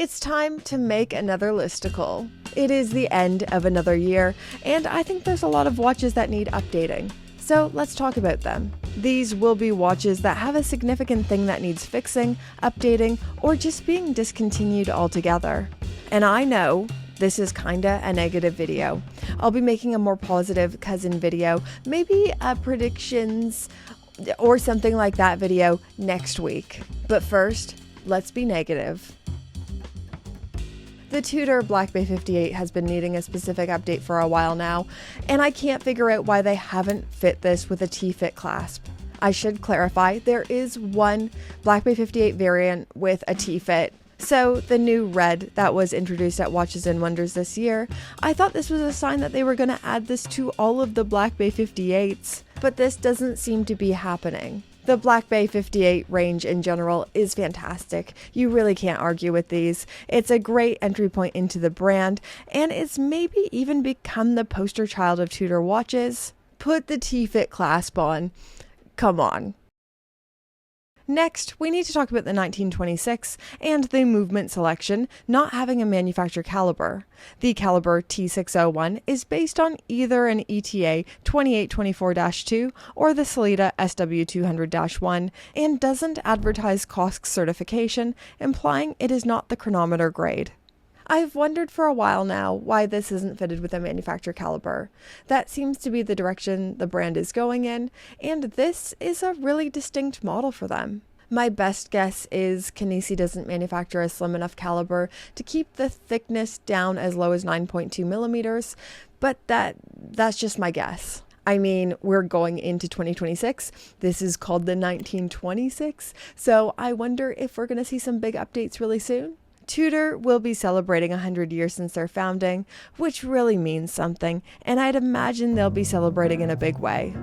It's time to make another listicle. It is the end of another year, and I think there's a lot of watches that need updating. So let's talk about them. These will be watches that have a significant thing that needs fixing, updating, or just being discontinued altogether. And I know this is kinda a negative video. I'll be making a more positive cousin video, maybe predictions or something like that video next week. But first, let's be negative. The Tudor Black Bay 58 has been needing a specific update for a while now, and I can't figure out why they haven't fit this with a T-fit clasp. I should clarify, there is one Black Bay 58 variant with a T-fit. So the new red that was introduced at Watches and Wonders this year, I thought this was a sign that they were going to add this to all of the Black Bay 58s, but this doesn't seem to be happening. The Black Bay 58 range in general is fantastic. You really can't argue with these. It's a great entry point into the brand, and it's maybe even become the poster child of Tudor watches. Put the T-fit clasp on. Come on. Next, we need to talk about the 1926 and the movement selection not having a manufacturer caliber. The caliber T601 is based on either an ETA 2824-2 or the Sellita SW200-1 and doesn't advertise COSC certification, implying it is not the chronometer grade. I've wondered for a while now why this isn't fitted with a manufacturer caliber. That seems to be the direction the brand is going in, and this is a really distinct model for them. My best guess is Kenissi doesn't manufacture a slim enough caliber to keep the thickness down as low as 9.2 millimeters, but that's just my guess. I mean, we're going into 2026. This is called the 1926, so I wonder if we're going to see some big updates really soon. Tudor will be celebrating 100 years since their founding, which really means something, and I'd imagine they'll be celebrating in a big way.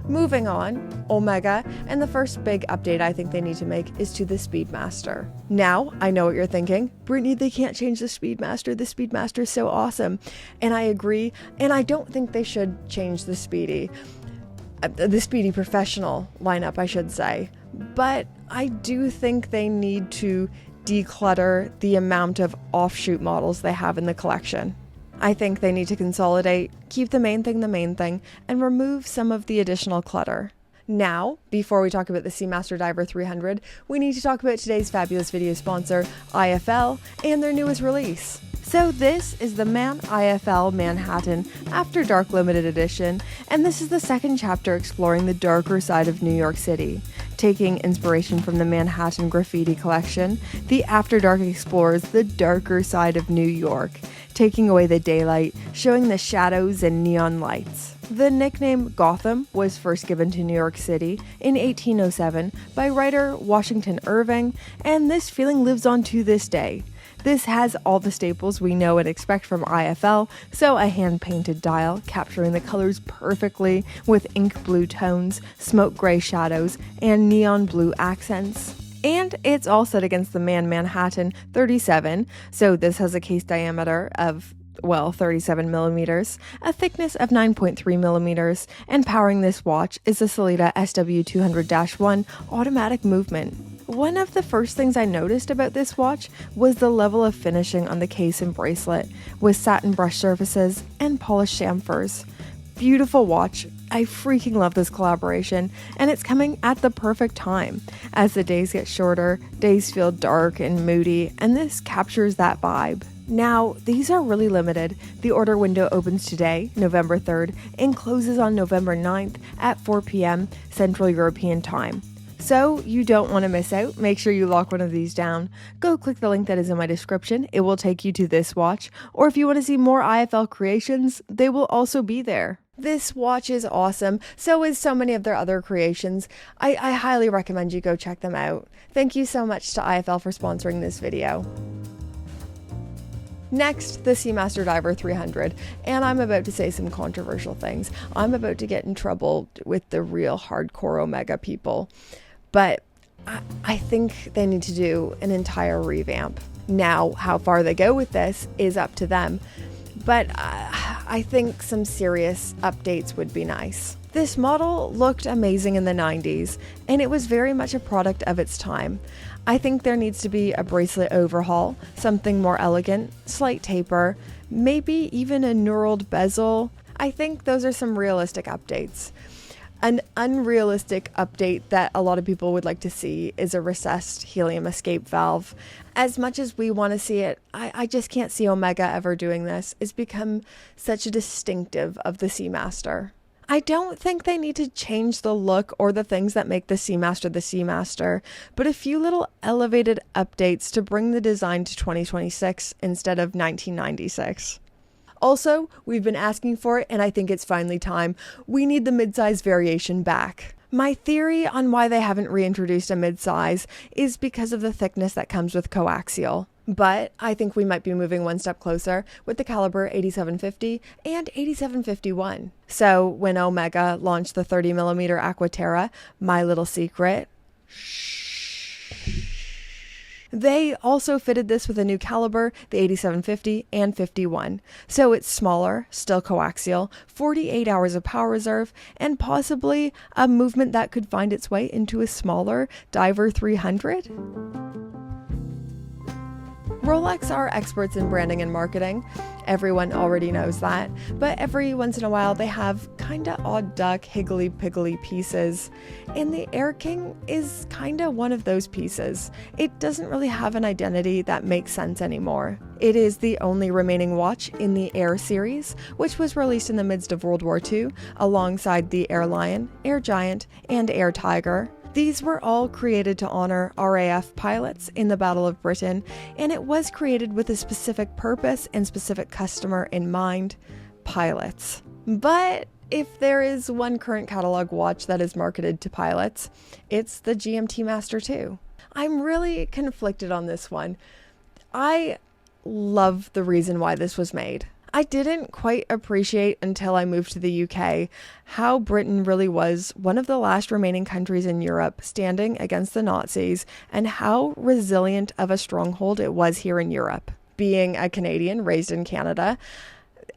Moving on, Omega, and the first big update I think they need to make is to the Speedmaster. Now, I know what you're thinking, Brittany, they can't change the Speedmaster is so awesome, and I agree, and I don't think they should change the Speedy Professional lineup, I should say. But I do think they need to declutter the amount of offshoot models they have in the collection. I think they need to consolidate, keep the main thing, and remove some of the additional clutter. Now, before we talk about the Seamaster Diver 300, we need to talk about today's fabulous video sponsor, IFL, and their newest release. So this is the Maen IFL Manhattan After Dark Limited Edition, and this is the second chapter exploring the darker side of New York City. Taking inspiration from the Manhattan Graffiti collection, the After Dark explores the darker side of New York, taking away the daylight, showing the shadows and neon lights. The nickname Gotham was first given to New York City in 1807 by writer Washington Irving, and this feeling lives on to this day. This has all the staples we know and expect from IFL, so a hand-painted dial capturing the colors perfectly with ink blue tones, smoke gray shadows, and neon blue accents. And it's all set against the Maen Manhattan 37, so this has a case diameter of 37 millimeters, a thickness of 9.3 millimeters, and powering this watch is the Sellita SW200-1 automatic movement. One of the first things I noticed about this watch was the level of finishing on the case and bracelet, with satin brush surfaces and polished chamfers. Beautiful watch. I freaking love this collaboration, and it's coming at the perfect time. As the days get shorter, days feel dark and moody, and this captures that vibe. Now, these are really limited. The order window opens today, November 3rd, and closes on November 9th at 4 p.m. Central European Time. So you don't want to miss out. Make sure you lock one of these down. Go click the link that is in my description. It will take you to this watch. Or if you want to see more IFL creations, they will also be there. This watch is awesome. So is so many of their other creations. I highly recommend you go check them out. Thank you so much to IFL for sponsoring this video. Next, the Seamaster Diver 300, and I'm about to say some controversial things. I'm about to get in trouble with the real hardcore Omega people, but I think they need to do an entire revamp. Now, how far they go with this is up to them, but I think some serious updates would be nice. This model looked amazing in the 90s, and it was very much a product of its time. I think there needs to be a bracelet overhaul, something more elegant, slight taper, maybe even a knurled bezel. I think those are some realistic updates. An unrealistic update that a lot of people would like to see is a recessed helium escape valve. As much as we want to see it, I just can't see Omega ever doing this. It's become such a distinctive of the Seamaster. I don't think they need to change the look or the things that make the Seamaster, but a few little elevated updates to bring the design to 2026 instead of 1996. Also, we've been asking for it, and I think it's finally time. We need the midsize variation back. My theory on why they haven't reintroduced a midsize is because of the thickness that comes with coaxial. But I think we might be moving one step closer with the caliber 8750 and 8751. So when Omega launched the 30mm Aquaterra, my little secret, they also fitted this with a new caliber, the 8750 and 51. So it's smaller, still coaxial, 48 hours of power reserve, and possibly a movement that could find its way into a smaller Diver 300. Rolex are experts in branding and marketing. Everyone already knows that. But every once in a while, they have kinda odd duck, higgly-piggly pieces. And the Air-King is kinda one of those pieces. It doesn't really have an identity that makes sense anymore. It is the only remaining watch in the Air series, which was released in the midst of World War II, alongside the Air Lion, Air Giant, and Air Tiger. These were all created to honor RAF pilots in the Battle of Britain, and it was created with a specific purpose and specific customer in mind: pilots. But if there is one current catalog watch that is marketed to pilots, it's the GMT Master 2. I'm really conflicted on this one. I love the reason why this was made. I didn't quite appreciate until I moved to the UK how Britain really was one of the last remaining countries in Europe standing against the Nazis, and how resilient of a stronghold it was here in Europe. Being a Canadian raised in Canada,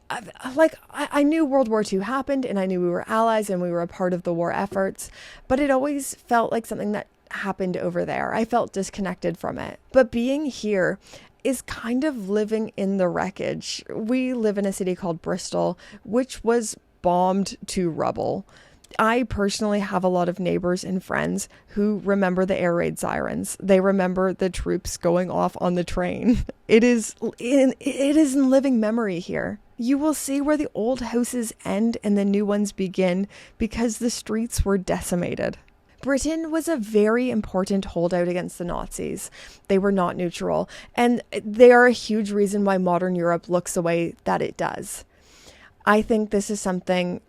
I knew World War II happened, and I knew we were allies and we were a part of the war efforts, but it always felt like something that happened over there. I felt disconnected from it. But being here is kind of living in the wreckage. We live in a city called Bristol, which was bombed to rubble. I personally have a lot of neighbors and friends who remember the air raid sirens. They remember the troops going off on the train. It is in living memory here. You will see where the old houses end and the new ones begin because the streets were decimated. Britain was a very important holdout against the Nazis. They were not neutral, and they are a huge reason why modern Europe looks the way that it does. I think this is something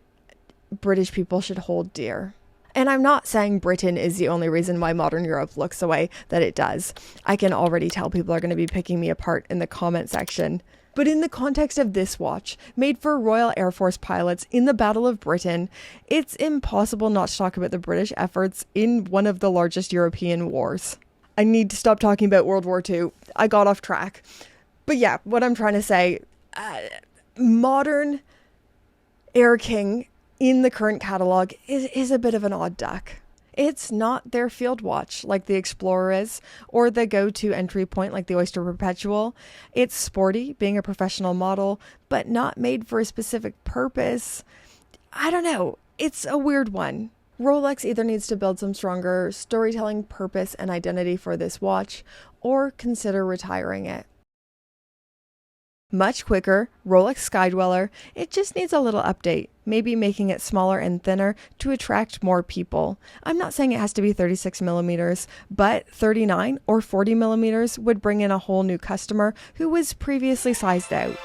British people should hold dear. And I'm not saying Britain is the only reason why modern Europe looks the way that it does. I can already tell people are going to be picking me apart in the comment section. But in the context of this watch, made for Royal Air Force pilots in the Battle of Britain, it's impossible not to talk about the British efforts in one of the largest European wars. I need to stop talking about World War II. I got off track. But yeah, what I'm trying to say, modern Air-King in the current catalog is a bit of an odd duck. It's not their field watch like the Explorer is, or the go-to entry point like the Oyster Perpetual. It's sporty, being a professional model, but not made for a specific purpose. I don't know. It's a weird one. Rolex either needs to build some stronger storytelling purpose and identity for this watch, or consider retiring it. Much quicker, Rolex Sky-Dweller, it just needs a little update, maybe making it smaller and thinner to attract more people. I'm not saying it has to be 36mm, but 39 or 40mm would bring in a whole new customer who was previously sized out.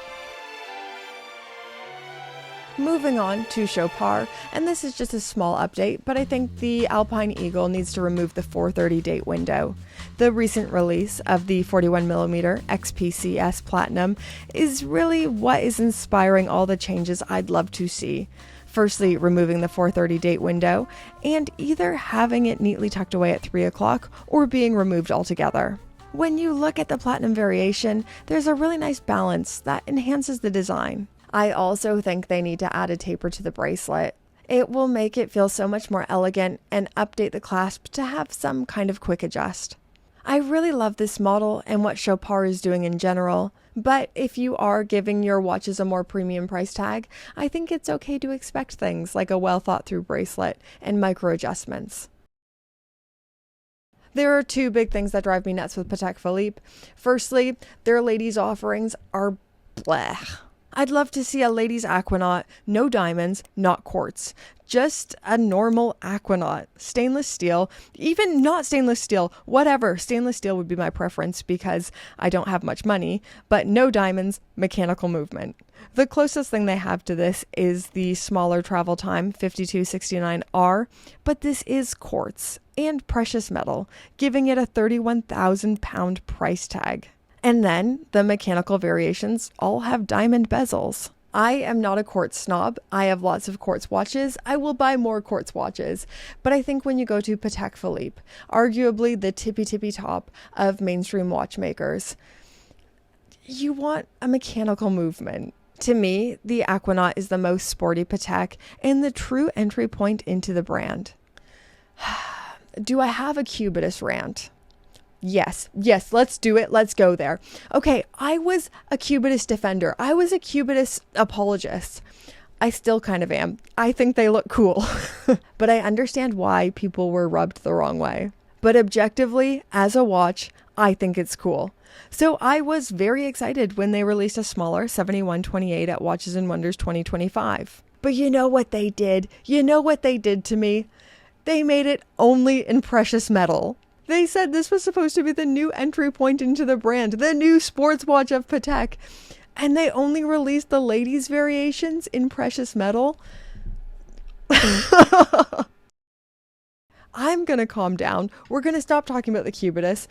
Moving on to Chopard, and this is just a small update, but I think the Alpine Eagle needs to remove the 430 date window. The recent release of the 41mm XPCS Platinum is really what is inspiring all the changes I'd love to see. Firstly, removing the 430 date window, and either having it neatly tucked away at 3 o'clock or being removed altogether. When you look at the Platinum variation, there's a really nice balance that enhances the design. I also think they need to add a taper to the bracelet. It will make it feel so much more elegant and update the clasp to have some kind of quick adjust. I really love this model and what Chopard is doing in general, but if you are giving your watches a more premium price tag, I think it's okay to expect things like a well thought through bracelet and micro adjustments. There are two big things that drive me nuts with Patek Philippe. Firstly, their ladies' offerings are blech. I'd love to see a ladies' Aquanaut, no diamonds, not quartz. Just a normal Aquanaut. Stainless steel, even not stainless steel, whatever. Stainless steel would be my preference because I don't have much money, but no diamonds, mechanical movement. The closest thing they have to this is the smaller travel time 5269R, but this is quartz and precious metal, giving it a £31,000 price tag. And then the mechanical variations all have diamond bezels. I am not a quartz snob. I have lots of quartz watches. I will buy more quartz watches. But I think when you go to Patek Philippe, arguably the tippy top of mainstream watchmakers, you want a mechanical movement. To me, the Aquanaut is the most sporty Patek and the true entry point into the brand. Do I have a Cubitus rant? Yes, let's do it. Let's go there. Okay, I was a Cubitus defender. I was a Cubitus apologist. I still kind of am. I think they look cool. But I understand why people were rubbed the wrong way. But objectively, as a watch, I think it's cool. So I was very excited when they released a smaller 7128 at Watches and Wonders 2025. But you know what they did? You know what they did to me? They made it only in precious metal. They said this was supposed to be the new entry point into the brand, the new sports watch of Patek, and they only released the ladies' variations in precious metal. I'm going to calm down. We're going to stop talking about the Cubitus.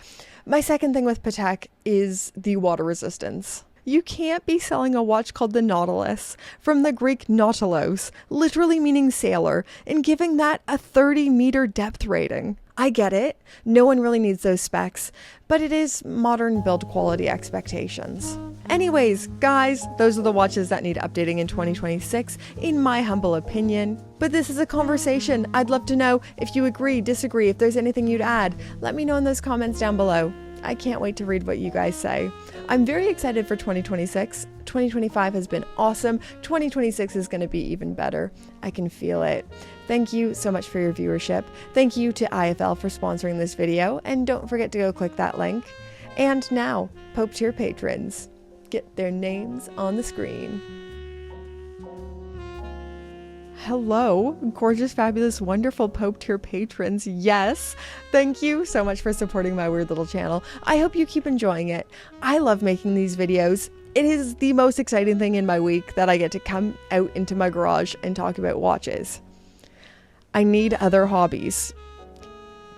My second thing with Patek is the water resistance. You can't be selling a watch called the Nautilus, from the Greek nautilos, literally meaning sailor, and giving that a 30-meter depth rating. I get it, no one really needs those specs, but it is modern build quality expectations. Anyways, guys, those are the watches that need updating in 2026, in my humble opinion. But this is a conversation. I'd love to know if you agree, disagree, if there's anything you'd add. Let me know in those comments down below. I can't wait to read what you guys say. I'm very excited for 2026. 2025 has been awesome. 2026 is going to be even better. I can feel it. Thank you so much for your viewership. Thank you to IFL for sponsoring this video, and don't forget to go click that link. And now, Pope tier patrons, get their names on the screen. Hello, gorgeous, fabulous, wonderful Pope tier patrons. Yes, thank you so much for supporting my weird little channel. I hope you keep enjoying it. I love making these videos. It is the most exciting thing in my week that I get to come out into my garage and talk about watches. I need other hobbies,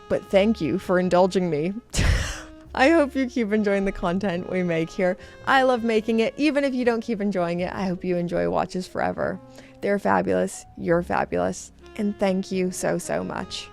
but thank you for indulging me. I hope you keep enjoying the content we make here. I love making it. Even if you don't keep enjoying it, I hope you enjoy watches forever. They're fabulous, you're fabulous, and thank you so much.